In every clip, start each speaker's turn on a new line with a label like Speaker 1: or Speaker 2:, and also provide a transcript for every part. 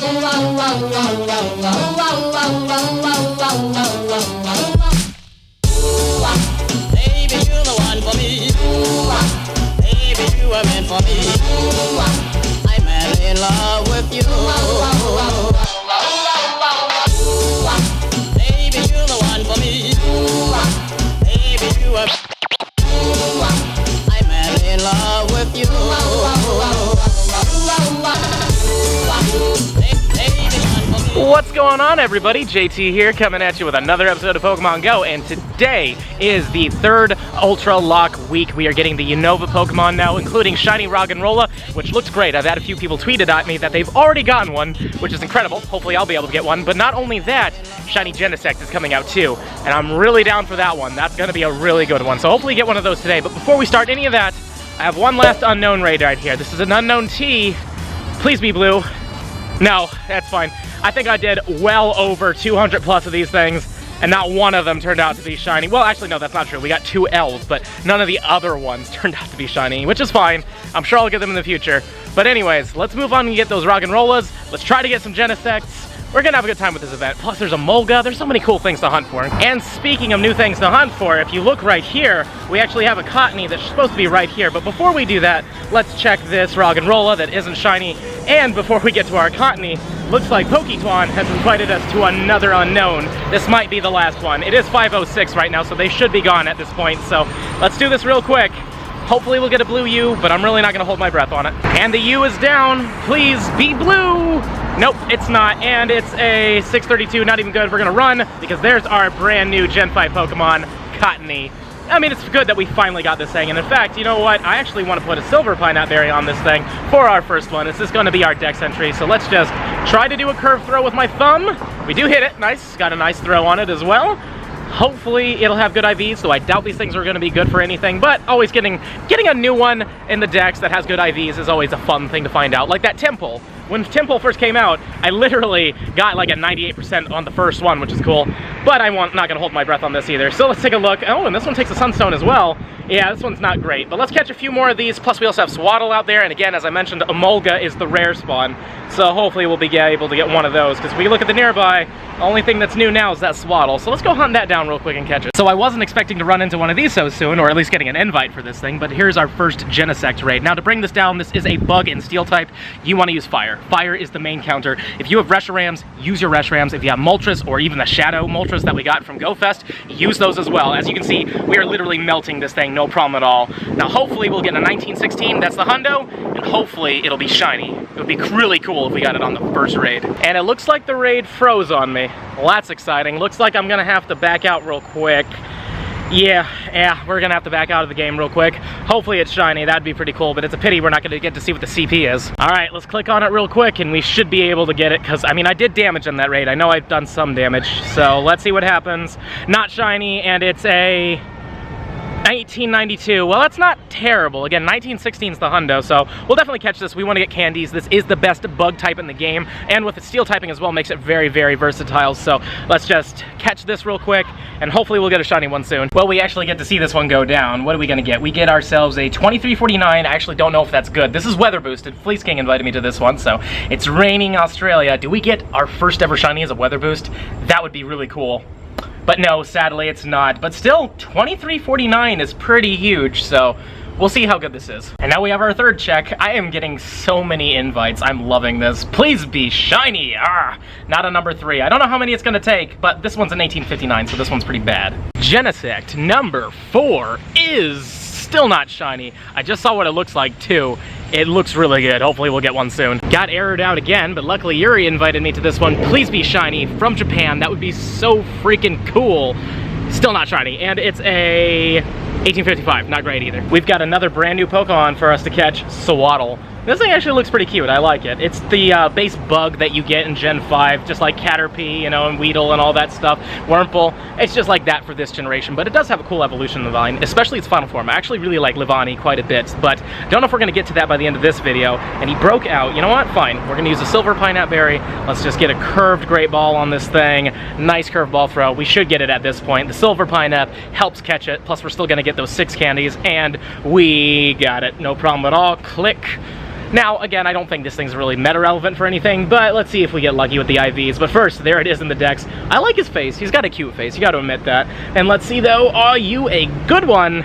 Speaker 1: Baby, you're the one for me. Baby, you were meant for me. I'm madly in love with you. Baby, you're the one for me. Baby, you were. I'm madly in love with you.
Speaker 2: What's going on, everybody? JT here, coming at you with another episode of Pokemon Go, and today is the third Ultra Lock week. We are getting the Unova Pokemon now, including Shiny Roggenrola, which looks great. I've had a few people tweeted at me that they've already gotten one, which is incredible. Hopefully I'll be able to get one, but not only that, Shiny Genesect is coming out too, and I'm really down for that one. That's going to be a really good one, so hopefully get one of those today. But before we start any of that, I have one last unknown raid right here. This is an unknown T. Please be blue. No, that's fine. I think I did well over 200 plus of these things, and not one of them turned out to be shiny. Well, actually, no, that's not true. We got 2 L's, but none of the other ones turned out to be shiny, which is fine. I'm sure I'll get them in the future. But anyways, let's move on and get those Roggenrolas. Let's try to get some Genesects. We're gonna have a good time with this event. Plus, there's Emolga. There's so many cool things to hunt for. And speaking of new things to hunt for, if you look right here, we actually have a Cottony that's supposed to be right here. But before we do that, let's check this Roggenrola that isn't shiny. And before we get to our Cottony, looks like Poketwan has invited us to another unknown. This might be the last one. It is 5:06 right now, so they should be gone at this point. So let's do this real quick. Hopefully we'll get a blue U, but I'm really not gonna hold my breath on it. And the U is down. Please be blue. Nope, it's not, and it's a 632, not even good. We're gonna run, because there's our brand new Gen 5 Pokemon, Cottony. I mean, it's good that we finally got this thing, and in fact, you know what? I actually want to put a Silver Pineapple Berry on this thing for our first one. This is gonna be our Dex entry, so let's just try to do a curve throw with my thumb. We do hit it, nice, got a nice throw on it as well. Hopefully it'll have good IVs, so I doubt these things are gonna be good for anything, but always getting a new one in the Dex that has good IVs is always a fun thing to find out, like that Temple. When Temple first came out, I literally got like a 98% on the first one, which is cool. But I'm not gonna hold my breath on this either. So let's take a look. Oh, and this one takes a Sunstone as well. Yeah, this one's not great, but let's catch a few more of these. Plus we also have Swaddle out there, and again, as I mentioned, Emolga is the rare spawn. So hopefully we'll be able to get one of those, because we look at the nearby, the only thing that's new now is that Swaddle. So let's go hunt that down real quick and catch it. So I wasn't expecting to run into one of these so soon, or at least getting an invite for this thing, but here's our first Genesect raid. Now to bring this down, this is a bug and steel type. You want to use fire. Fire is the main counter. If you have Reshiram's, use your Reshiram's. If you have Moltres, or even the Shadow Moltres that we got from GoFest, use those as well. As you can see, we are literally melting this thing, no problem at all. Now hopefully we'll get a 1916, that's the hundo, and hopefully it'll be shiny. It would be really cool if we got it on the first raid. And it looks like the raid froze on me. Well, that's exciting. Looks like I'm gonna have to back out real quick. Yeah, we're gonna have to back out of the game real quick. Hopefully it's shiny, that'd be pretty cool, but it's a pity we're not gonna get to see what the CP is. All right, let's click on it real quick and we should be able to get it, because I mean, I did damage in that raid. I know I've done some damage, so let's see what happens. Not shiny, and it's a 1992. Well, that's not terrible. Again, 1916 is the hundo, so we'll definitely catch this. We want to get candies. This is the best bug type in the game, and with the steel typing as well, makes it very, very versatile. So let's just catch this real quick, and hopefully we'll get a shiny one soon. Well, we actually get to see this one go down. What are we gonna get? We get ourselves a 2349. I actually don't know if that's good. This is weather boosted. Fleece King invited me to this one, so it's raining Australia. Do we get our first ever shiny as a weather boost? That would be really cool. But no, sadly it's not. But still, 2349 is pretty huge, so we'll see how good this is. And now we have our third check. I am getting so many invites. I'm loving this. Please be shiny. Not a number 3. I don't know how many it's gonna take, but this one's an 1859, so this one's pretty bad. Genesect number 4 is still not shiny. I just saw what it looks like too. It looks really good. Hopefully we'll get one soon. Got errored out again, but luckily Yuri invited me to this one. Please be shiny from Japan. That would be so freaking cool. Still not shiny, and it's a 1855, not great either. We've got another brand new Pokemon for us to catch, Swaddle. This thing actually looks pretty cute, I like it. It's the base bug that you get in Gen 5, just like Caterpie, you know, and Weedle and all that stuff. Wurmple, it's just like that for this generation, but it does have a cool evolution in the line, especially its final form. I actually really like Livani quite a bit, but don't know if we're gonna get to that by the end of this video. And he broke out, you know what, fine. We're gonna use a Silver Pineapple Berry. Let's just get a curved Great Ball on this thing. Nice curved ball throw. We should get it at this point. The Silver Pineapple helps catch it, plus we're still gonna get those 6 candies, and we got it. No problem at all. Click. Now, again, I don't think this thing's really meta relevant for anything, but let's see if we get lucky with the IVs. But first, there it is in the decks. I like his face. He's got a cute face. You got to admit that. And let's see, though. Are you a good one?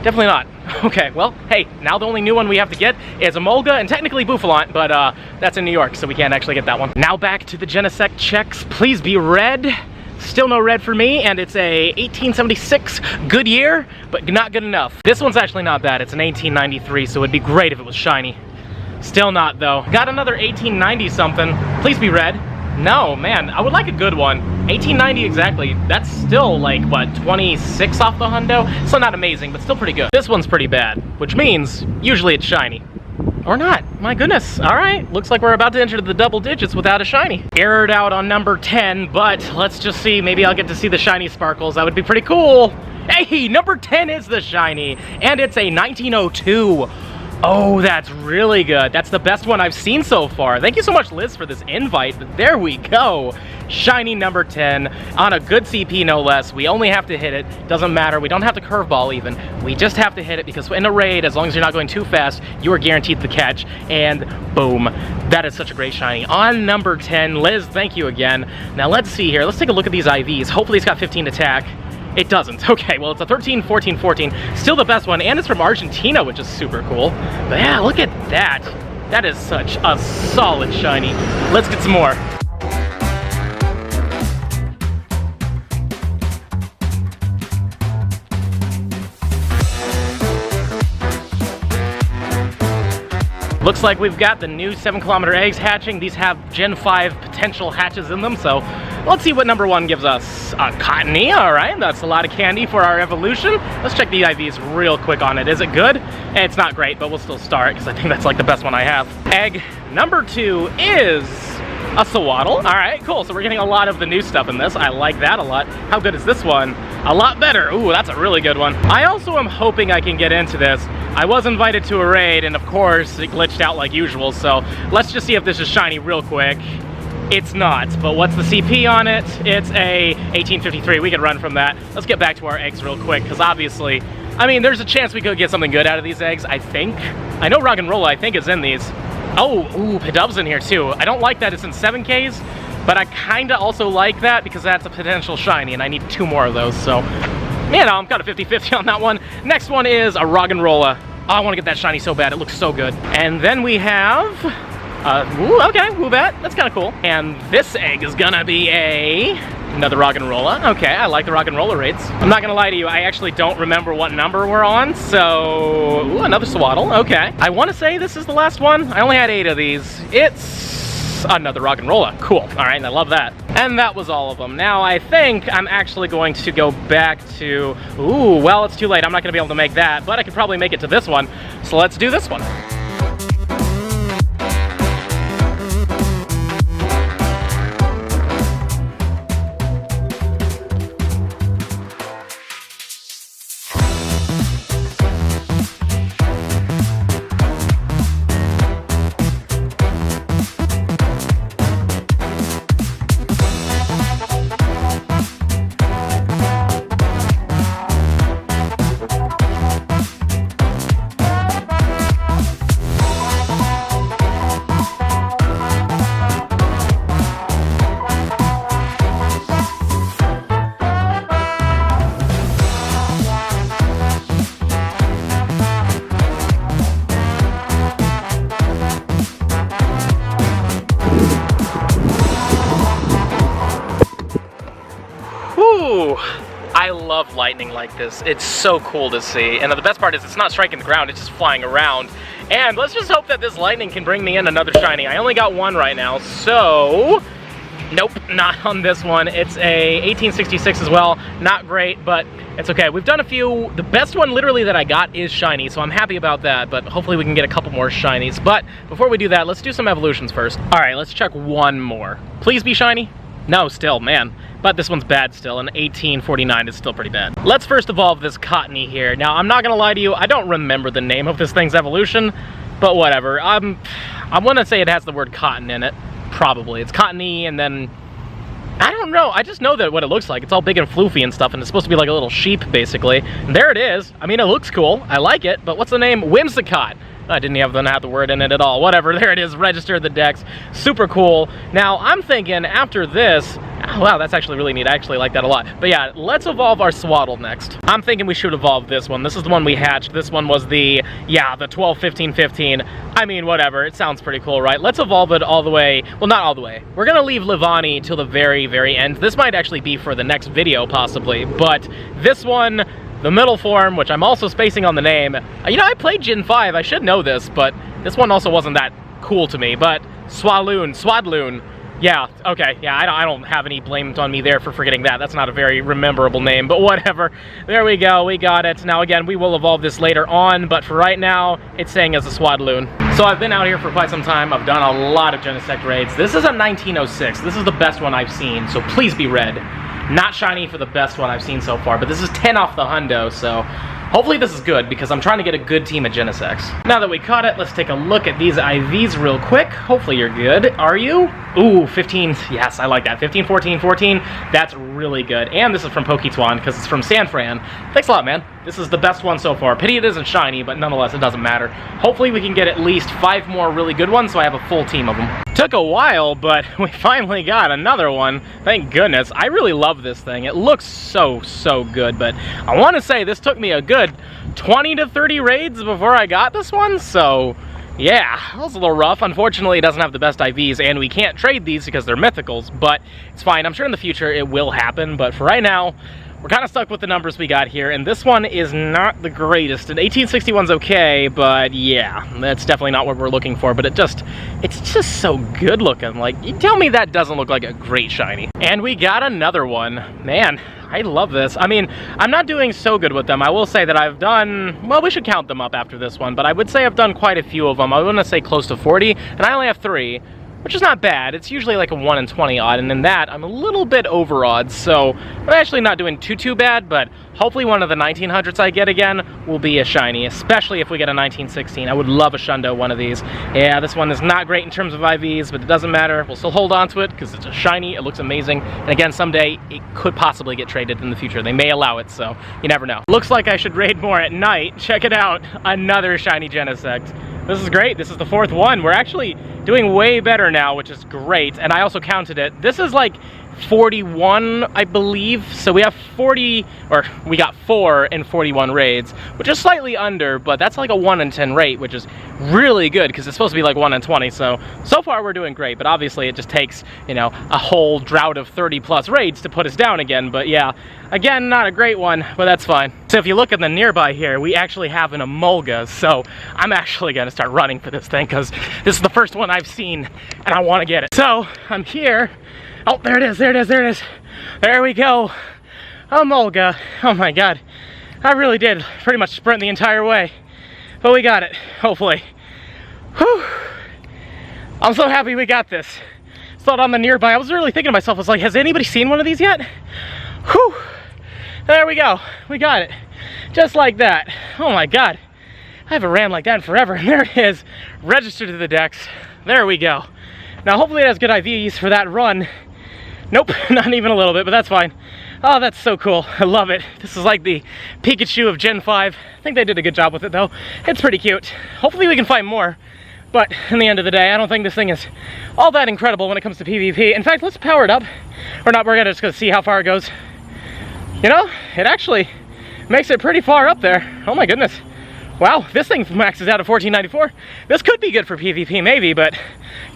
Speaker 2: Definitely not. Okay, well, hey, now the only new one we have to get is Emolga and technically Bouffalante, but that's in New York, so we can't actually get that one. Now back to the Genesect checks. Please be red. Still no red for me, and it's a 1876 good year, but not good enough. This one's actually not bad. It's an 1893, so it'd be great if it was shiny. Still not, though. Got another 1890 something. Please be red. No, man, I would like a good one. 1890 exactly. That's still like, what, 26 off the hundo? So not amazing, but still pretty good. This one's pretty bad, which means usually it's shiny. Or not. My goodness. All right. Looks like we're about to enter the double digits without a shiny. Errored out on number 10, but let's just see. Maybe I'll get to see the shiny sparkles. That would be pretty cool. Hey, number 10 is the shiny, and it's a 1902. Oh, that's really good. That's the best one I've seen so far. Thank you so much, Liz, for this invite. There we go. Shiny number 10 on a good CP, no less. We only have to hit it. Doesn't matter. We don't have to curveball even. We just have to hit it because in a raid, as long as you're not going too fast, you are guaranteed the catch. And boom. That is such a great shiny. On number 10, Liz, thank you again. Now let's see here. Let's take a look at these IVs. Hopefully it's got 15 attack. It doesn't. Okay, well, it's a 13, 14, 14. Still the best one, and it's from Argentina, which is super cool. But yeah, look at that. That is such a solid shiny. Let's get some more. Looks like we've got the new 7-kilometer eggs hatching. These have Gen 5 potential hatches in them, so let's see what number 1 gives us. A Cottony, all right, that's a lot of candy for our evolution. Let's check the IVs real quick on it. Is it good? It's not great, but we'll still start because I think that's like the best one I have. Egg number 2 is a Swaddle. All right, cool, so we're getting a lot of the new stuff in this. I like that a lot. How good is this one? A lot better. Ooh, that's a really good one. I also am hoping I can get into this. I was invited to a raid, and of course, it glitched out like usual, so let's just see if this is shiny real quick. It's not, but what's the CP on it? It's a 1853. We could run from that. Let's get back to our eggs real quick, because obviously, I mean, there's a chance we could get something good out of these eggs, I think. I know Roggenrola, I think, is in these. Oh, ooh, Pidub's in here, too. I don't like that it's in 7Ks, but I kinda also like that because that's a potential shiny, and I need 2 more of those, so you know, I'm kind of 50-50 on that one. Next one is a Roggenrola. Oh, I want to get that shiny so bad. It looks so good. And then we have, ooh, okay, Woobat. That's kind of cool. And this egg is gonna be another Roggenrola. Okay, I like the Roggenrola rates. I'm not gonna lie to you, I actually don't remember what number we're on, so, ooh, another Swaddle. Okay. I want to say this is the last one. I only had 8 of these. It's another Roggenrola. Cool. All right, and I love that. And that was all of them. Now, I think I'm actually going to go back to... Ooh, well, it's too late. I'm not going to be able to make that, but I could probably make it to this one. So let's do this one. I love lightning like this. It's so cool to see. And the best part is it's not striking the ground, it's just flying around. And let's just hope that this lightning can bring me in another shiny. I only got 1 right now, so... Nope, not on this one. It's a 1866 as well. Not great, but it's okay. We've done a few. The best one literally that I got is shiny, so I'm happy about that, but hopefully we can get a couple more shinies. But before we do that, let's do some evolutions first. All right, let's check 1 more. Please be shiny. No, still, man. But this one's bad still, and 1849 is still pretty bad. Let's first evolve this Cottony here. Now, I'm not gonna lie to you, I don't remember the name of this thing's evolution, but whatever. I want to say it has the word cotton in it. Probably. It's cottony, and then... I don't know. I just know that what it looks like. It's all big and floofy and stuff, and it's supposed to be like a little sheep, basically. And there it is. I mean, it looks cool. I like it, but what's the name? Whimsicott. I didn't even have the word in it at all. Whatever, there it is, register the decks. Super cool. Now, I'm thinking after this, wow, that's actually really neat. I actually like that a lot. But yeah, let's evolve our Swaddle next. I'm thinking we should evolve this one. This is the one we hatched. This one was the 12, 15, 15. I mean, whatever. It sounds pretty cool, right? Let's evolve it all the way. Well, not all the way. We're going to leave Livani till the very, very end. This might actually be for the next video, possibly. But this one, the middle form, which I'm also spacing on the name. You know, I played Gen 5. I should know this, but this one also wasn't that cool to me. But Swadloon. Yeah, okay, yeah, I don't have any blame on me there for forgetting that. That's not a very memorable name, but whatever. There we go, we got it. Now again, we will evolve this later on, but for right now, it's saying as a Swadloon. So I've been out here for quite some time. I've done a lot of Genesect raids. This is a 1906. This is the best one I've seen, so please be red. Not shiny for the best one I've seen so far, but this is 10 off the hundo, so hopefully this is good, because I'm trying to get a good team of Genesects. Now that we caught it, let's take a look at these IVs real quick. Hopefully you're good. Are you? Ooh, 15. Yes, I like that. 15, 14, 14. That's really good. And this is from Poketwan, because it's from San Fran. Thanks a lot, man. This is the best one so far. Pity it isn't shiny, but nonetheless, it doesn't matter. Hopefully we can get at least 5 more really good ones, so I have a full team of them. Took a while, but we finally got another one. Thank goodness. I really love this thing. It looks so good, but I want to say this took me a good 20 to 30 raids before I got this one, so yeah, that was a little rough. Unfortunately, it doesn't have the best IVs, and we can't trade these because they're mythicals, but it's fine. I'm sure in the future it will happen, but for right now, we're kind of stuck with the numbers we got here, and this one is not the greatest. An 1861's okay, but yeah, that's definitely not what we're looking for, but it's just so good looking. Like, you tell me that doesn't look like a great shiny. And we got another one. Man, I love this. I mean, I'm not doing so good with them. I will say that I've done, well, we should count them up after this one, but I would say I've done quite a few of them. I want to say close to 40, and I only have 3. Which is not bad. It's usually like a 1 in 20 odd, and in that, I'm a little bit over odds, so I'm actually not doing too bad, but hopefully one of the 1900s I get again will be a shiny, especially if we get a 1916. I would love a Shundo one of these. Yeah, this one is not great in terms of IVs, but it doesn't matter. We'll still hold on to it because it's a shiny, it looks amazing, and again, someday it could possibly get traded in the future. They may allow it, so you never know. Looks like I should raid more at night. Check it out, another shiny Genesect. This is great. This is the 4th one. We're actually doing way better now, which is great. And I also counted it. This is like 41, I believe. So we have 40, or we got 4 in 41 raids, which is slightly under, but that's like a 1 in 10 rate, which is really good because it's supposed to be like 1 in 20. So far we're doing great, but obviously it just takes, you know, a whole drought of 30 plus raids to put us down again. But yeah, again, not a great one, but that's fine. So if you look at the nearby here, we actually have an Emolga. So I'm actually gonna start running for this thing because this is the first one I've seen and I want to get it. So I'm here. Oh, there it is, there it is, there it is. There we go. Emolga. Oh my god. I really did pretty much sprint the entire way. But we got it, hopefully. Whew. I'm so happy we got this. Saw it on the nearby. I was really thinking to myself, I was like, has anybody seen one of these yet? Whew. There we go. We got it. Just like that. Oh my god. I haven't ran like that in forever. And there it is. Registered to the decks. There we go. Now hopefully it has good IVs for that run. Nope, not even a little bit, but that's fine. Oh, that's so cool. I love it. This is like the Pikachu of Gen 5. I think they did a good job with it though. It's pretty cute. Hopefully we can find more. But in the end of the day, I don't think this thing is all that incredible when it comes to PvP. In fact, let's power it up. Or not, we're just gonna see how far it goes. You know, it actually makes it pretty far up there. Oh my goodness. Wow, this thing maxes out at 1494. This could be good for PvP maybe, but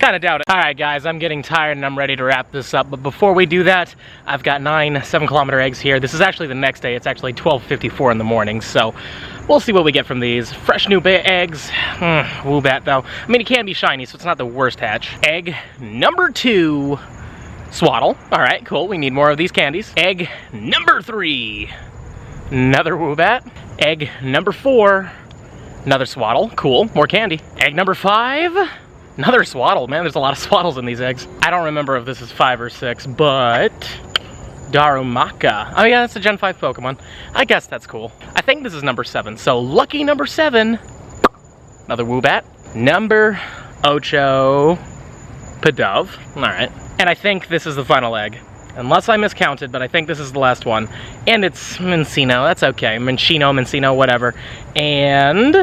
Speaker 2: kind of doubt it. All right guys, I'm getting tired and I'm ready to wrap this up. But before we do that, I've got 9 7-kilometer eggs here. This is actually the next day. It's actually 12:54 in the morning. So we'll see what we get from these. Fresh new eggs. Woobat though. I mean, it can be shiny, so it's not the worst hatch. Egg number 2. Swaddle. All right, cool. We need more of these candies. Egg number 3. Another Woobat. Egg number 4. Another Swaddle. Cool. More candy. Egg number 5. Another Swaddle. Man, there's a lot of Swaddles in these eggs. I don't remember if this is 5 or 6, but Darumaka. Oh yeah, that's a Gen 5 Pokemon. I guess that's cool. I think this is number 7. So lucky number 7. Another Woobat. Number 8. Pidove. All right. And I think this is the final egg. Unless I miscounted, but I think this is the last one. And it's Minccino, that's okay. Minccino, whatever. And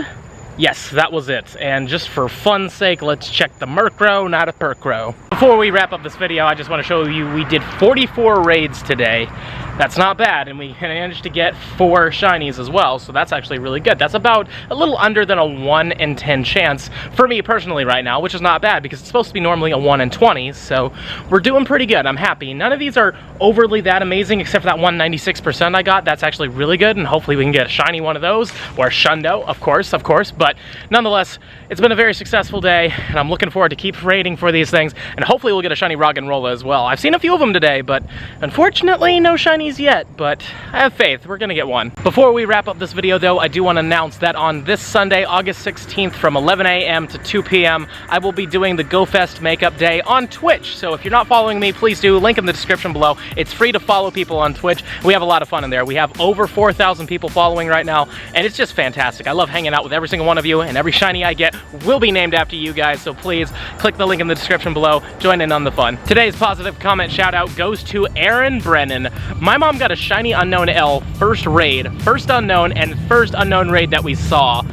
Speaker 2: Yes, that was it. And just for fun's sake, let's check the Murkrow, not a Perkrow. Before we wrap up this video, I just want to show you we did 44 raids today. That's not bad, and we managed to get 4 shinies as well, so that's actually really good. That's about a little under than a 1 in 10 chance for me personally right now, which is not bad because it's supposed to be normally a 1 in 20, so we're doing pretty good. I'm happy. None of these are overly that amazing except for that 196% I got. That's actually really good, and hopefully we can get a shiny one of those, or a Shundo, of course, but nonetheless, it's been a very successful day, and I'm looking forward to keep raiding for these things, and hopefully we'll get a shiny Roggenrola as well. I've seen a few of them today, but unfortunately, no shinies yet, but I have faith. We're gonna get one. Before we wrap up this video, though, I do want to announce that on this Sunday, August 16th, from 11 a.m. to 2 p.m., I will be doing the GoFest Makeup Day on Twitch, so if you're not following me, please do. Link in the description below. It's free to follow people on Twitch. We have a lot of fun in there. We have over 4,000 people following right now, and it's just fantastic. I love hanging out with every single one of you, and every shiny I get will be named after you guys, so please click the link in the description below. Join in on the fun. Today's positive comment shout out goes to Aaron Brennan. My mom got a shiny unknown L first raid, first unknown, and first unknown raid that we saw.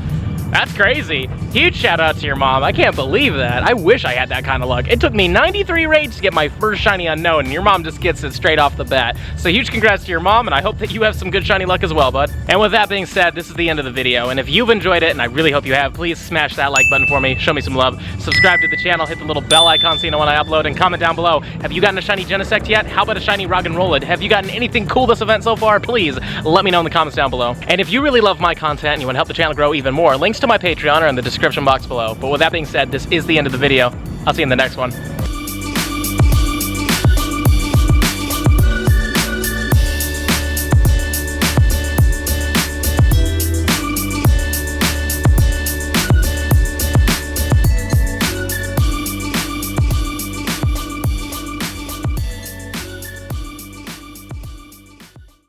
Speaker 2: That's crazy. Huge shout out to your mom. I can't believe that. I wish I had that kind of luck. It took me 93 raids to get my first shiny unknown, and your mom just gets it straight off the bat. So huge congrats to your mom, and I hope that you have some good shiny luck as well, bud. And with that being said, this is the end of the video, and if you've enjoyed it, and I really hope you have, please smash that like button for me, show me some love, subscribe to the channel, hit the little bell icon so you know when I upload, and comment down below. Have you gotten a shiny Genesect yet? How about a shiny Roggenrola? Have you gotten anything cool this event so far? Please let me know in the comments down below. And if you really love my content and you want to help the channel grow even more, links to my Patreon are in the description box below. But with that being said, this is the end of the video. I'll see you in the next one.